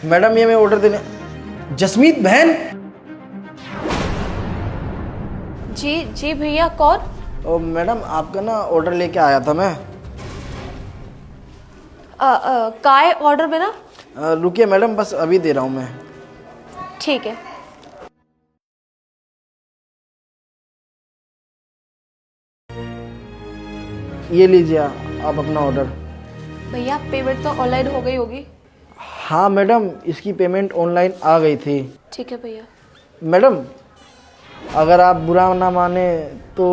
Madam ये मैं order देने। जसमीत बहन। जी जी भैया, कौन? ओ मैडम आपका ना ऑर्डर लेके आया था मैं। काय ऑर्डर में ना? रुकिए मैडम, बस अभी दे रहा हूँ मैं। ठीक है। ये लीजिए आप अपना ऑर्डर। भैया पेमेंट तो ऑनलाइन हो गई होगी। हाँ मैडम, इसकी पेमेंट ऑनलाइन आ गई थी। ठीक है भैया। मैडम अगर आप बुरा ना माने तो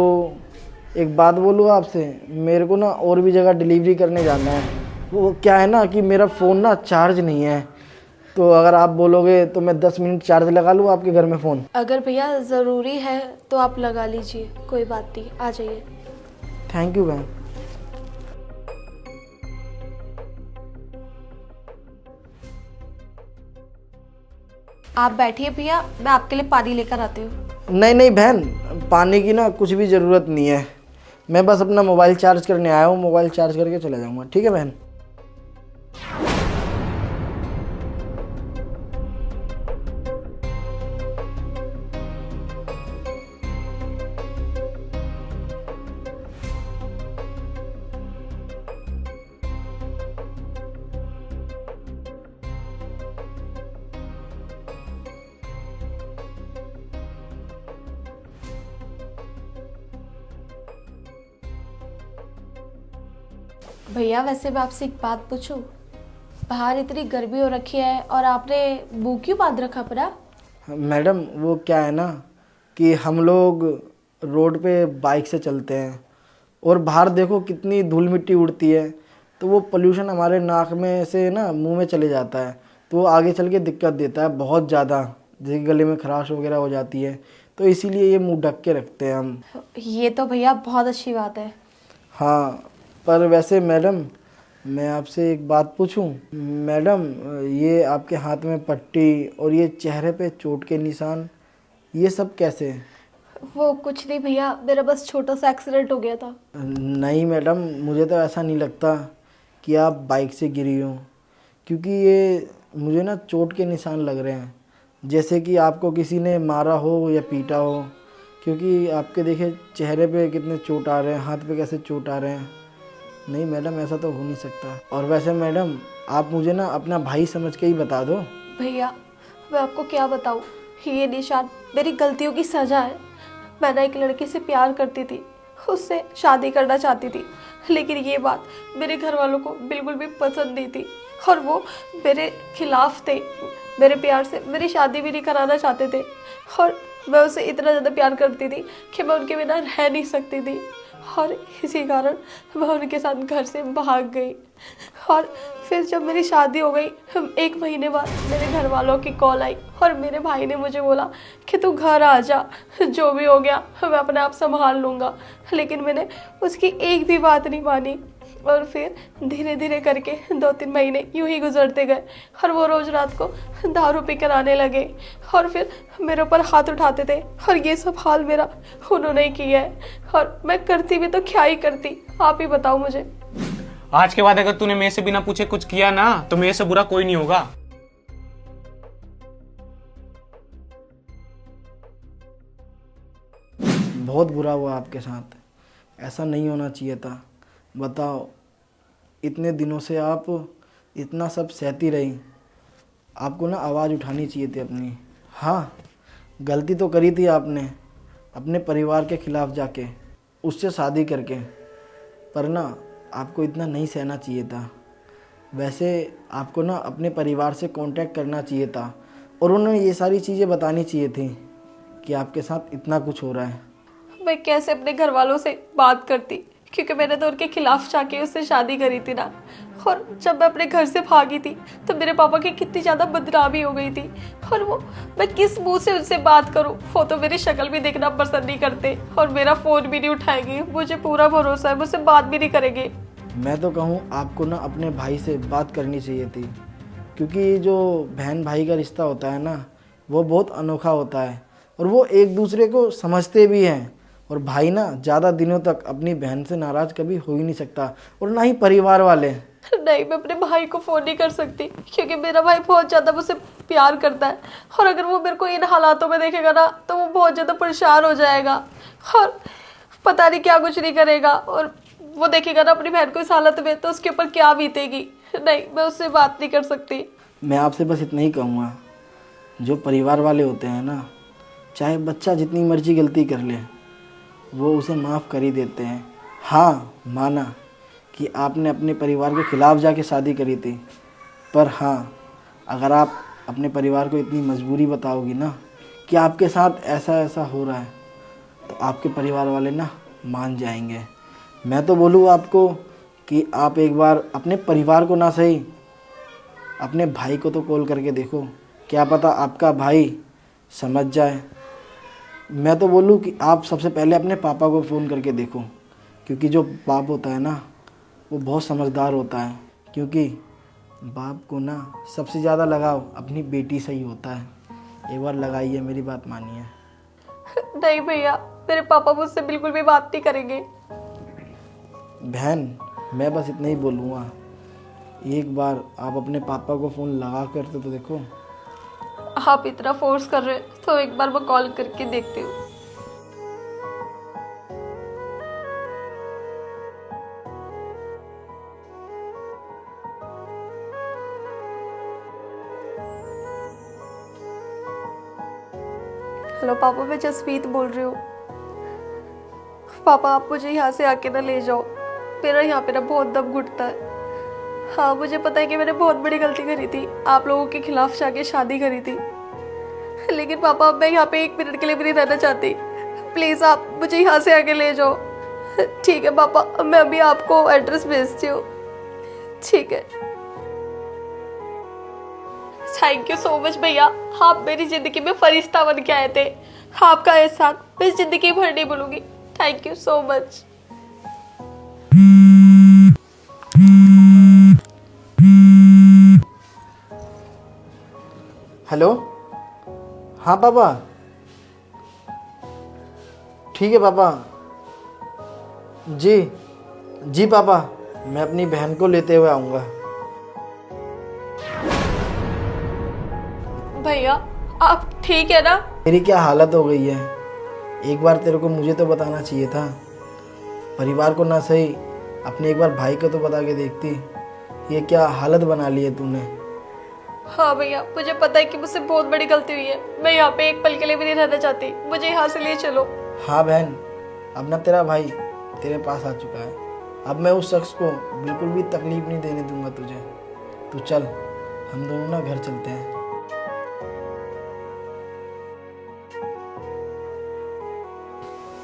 एक बात बोलूँ आपसे, मेरे को ना और भी जगह डिलीवरी करने जाना है। वो क्या है ना कि मेरा फ़ोन ना चार्ज नहीं है, तो अगर आप बोलोगे तो मैं 10 मिनट चार्ज लगा लूँ आपके घर में फ़ोन। अगर भैया ज़रूरी है तो आप लगा लीजिए, कोई बात नहीं, आ जाइए। थैंक यू बहन। आप बैठिए भैया, मैं आपके लिए पानी लेकर आती हूँ। नहीं नहीं बहन, पानी की ना कुछ भी ज़रूरत नहीं है। मैं बस अपना मोबाइल चार्ज करने आया हूँ, मोबाइल चार्ज करके चला जाऊँगा। ठीक है बहन। भैया वैसे मैं आपसे एक बात पूछूं? बाहर इतनी गर्मी हो रखी है और आपने मुंह क्यों बांध रखा अपना? मैडम वो क्या है ना कि हम लोग रोड पे बाइक से चलते हैं और बाहर देखो कितनी धूल मिट्टी उड़ती है, तो वो पोल्यूशन हमारे नाक में से ना मुंह में चले जाता है, तो वो आगे चल के दिक्कत देता है बहुत ज़्यादा। जैसे गले में खराश वगैरह हो जाती है, तो इसीलिए ये मुंह ढक के रखते हैं हम। ये तो भैया बहुत अच्छी बात है। हाँ, पर वैसे मैडम मैं आपसे एक बात पूछूं? मैडम ये आपके हाथ में पट्टी और ये चेहरे पे चोट के निशान, ये सब कैसे? वो कुछ नहीं भैया, मेरा बस छोटा सा एक्सीडेंट हो गया था। नहीं मैडम, मुझे तो ऐसा नहीं लगता कि आप बाइक से गिरी हो, क्योंकि ये मुझे ना चोट के निशान लग रहे हैं, जैसे कि आपको किसी ने मारा हो या पीटा हो, क्योंकि आपके देखे चेहरे पे कितने चोट आ रहे हैं, हाथ पे कैसे चोट आ रहे हैं। नहीं मैडम, ऐसा तो हो नहीं सकता। और वैसे मैडम आप मुझे ना अपना भाई समझ के ही बता दो। भैया मैं आपको क्या बताऊँ, ये निशान मेरी गलतियों की सजा है। मैं ना एक लड़की से प्यार करती थी, उससे शादी करना चाहती थी, लेकिन ये बात मेरे घर वालों को बिल्कुल भी पसंद नहीं थी और वो मेरे खिलाफ थे। मेरे प्यार से मेरी शादी भी नहीं कराना चाहते थे और मैं उसे इतना ज़्यादा प्यार करती थी कि मैं उनके बिना रह नहीं सकती थी, और इसी कारण मैं उनके साथ घर से भाग गई। और फिर जब मेरी शादी हो गई, 1 महीने बाद मेरे घर वालों की कॉल आई और मेरे भाई ने मुझे बोला कि तू घर आ जा, जो भी हो गया मैं अपने आप संभाल लूँगा। लेकिन मैंने उसकी एक भी बात नहीं मानी और फिर धीरे धीरे करके 2-3 महीने यूं ही गुजरते गए और वो रोज़ रात को दारू पी कर आने लगे और फिर मेरे ऊपर हाथ उठाते थे, और ये सब हाल मेरा उन्होंने ही किया है। और मैं करती भी तो क्या ही करती, आप ही बताओ मुझे। आज के बाद अगर तूने मेरे से बिना पूछे कुछ किया ना तो मेरे से बुरा कोई नहीं होगा। बहुत बुरा हुआ आपके साथ, ऐसा नहीं होना चाहिए था। बताओ, इतने दिनों से आप इतना सब सहती रही, आपको ना आवाज़ उठानी चाहिए थी अपनी। हाँ, गलती तो करी थी आपने अपने परिवार के खिलाफ जाके, उससे शादी करके, पर ना आपको इतना नहीं सहना चाहिए था। वैसे आपको ना अपने परिवार से कांटेक्ट करना चाहिए था और उन्हें ये सारी चीज़ें बतानी चाहिए थी कि आपके साथ इतना कुछ हो रहा है। मैं कैसे अपने घर वालों से बात करती, क्योंकि मैंने तो उनके खिलाफ जाके उससे शादी करी थी ना। और जब मैं अपने घर से भागी थी तो मेरे पापा की कितनी ज़्यादा बदनामी हो गई थी, और वो मैं किस मुंह से उनसे बात करूं? वो तो मेरी शक्ल भी देखना पसंद नहीं करते और मेरा फ़ोन भी नहीं उठाएंगे। मुझे पूरा भरोसा है मुझसे बात भी नहीं करेंगे। मैं तो कहूँ आपको ना अपने भाई से बात करनी चाहिए थी, क्योंकि जो बहन भाई का रिश्ता होता है ना, वो बहुत अनोखा होता है और वो एक दूसरे को समझते भी हैं। और भाई ना ज़्यादा दिनों तक अपनी बहन से नाराज़ कभी हो ही नहीं सकता, और ना ही परिवार वाले। नहीं, मैं अपने भाई को फ़ोन नहीं कर सकती क्योंकि मेरा भाई बहुत ज़्यादा मुझसे प्यार करता है, और अगर वो मेरे को इन हालातों में देखेगा ना तो वो बहुत ज़्यादा परेशान हो जाएगा और पता नहीं क्या कुछ नहीं करेगा, और वो देखेगा ना अपनी बहन को इस हालत में तो उसके ऊपर क्या बीतेगी। नहीं, मैं उससे बात नहीं कर सकती। मैं आपसे बस इतना ही कहूँगा, जो परिवार वाले होते हैं ना, चाहे बच्चा जितनी मर्जी गलती कर ले वो उसे माफ़ कर ही देते हैं। हाँ, माना कि आपने अपने परिवार के ख़िलाफ़ जाके शादी करी थी, पर हाँ, अगर आप अपने परिवार को इतनी मजबूरी बताओगी ना कि आपके साथ ऐसा ऐसा हो रहा है, तो आपके परिवार वाले ना मान जाएंगे। मैं तो बोलूँ आपको कि आप एक बार अपने परिवार को ना सही, अपने भाई को तो कॉल करके देखो, क्या पता आपका भाई समझ जाए। मैं तो बोलूँ कि आप सबसे पहले अपने पापा को फ़ोन करके देखो, क्योंकि जो बाप होता है ना वो बहुत समझदार होता है, क्योंकि बाप को ना सबसे ज़्यादा लगाव अपनी बेटी से ही होता है। एक बार लगाइए, मेरी बात मानिए। नहीं भैया, मेरे पापा मुझसे बिल्कुल भी बात नहीं करेंगे। बहन, मैं बस इतना ही बोलूँगा, एक बार आप अपने पापा को फ़ोन लगा कर तो देखो। आप इतना फोर्स कर रहे हैं तो एक बार मैं कॉल करके देखती हूँ। हेलो पापा, मैं जसप्रीत बोल रही हूँ। पापा, आप मुझे यहाँ से आके ना ले जाओ, मेरा यहाँ पे ना बहुत दम घुटता है। हाँ, मुझे पता है कि मैंने बहुत बड़ी गलती करी थी, आप लोगों के खिलाफ जाके शादी करी थी, लेकिन पापा अब मैं यहाँ पे 1 मिनट के लिए भी नहीं रहना चाहती। प्लीज़ आप मुझे यहाँ से आके ले जाओ। ठीक है पापा, मैं अभी आपको एड्रेस भेजती हूँ। ठीक है, थैंक यू सो मच भैया, आप मेरी ज़िंदगी में फरिश्ता बन के आए थे। आपका एहसान मैं ज़िंदगी भर नहीं भूलूंगी। Thank you so much. Hello, हाँ पापा, ठीक है पापा। जी जी पापा, मैं अपनी बहन को लेते हुए आऊँगा। भैया, आप ठीक है ना? मेरी क्या हालत हो गई है, एक बार तेरे को मुझे तो बताना चाहिए था। परिवार को ना सही, अपने एक बार भाई को तो बता के देखती। ये क्या हालत बना ली है तूने। हाँ भैया, मुझे पता है कि मुझसे बहुत बड़ी गलती हुई है। मैं यहाँ पे एक पल के लिए भी नहीं रहना चाहती, मुझे यहाँ से ले चलो। हाँ बहन, अब ना तेरा भाई तेरे पास आ चुका है, अब मैं उस शख्स को बिल्कुल भी तकलीफ नहीं देने दूंगा तुझे। तू चल, हम दोनों ना घर चलते हैं।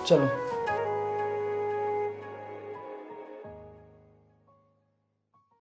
चलो।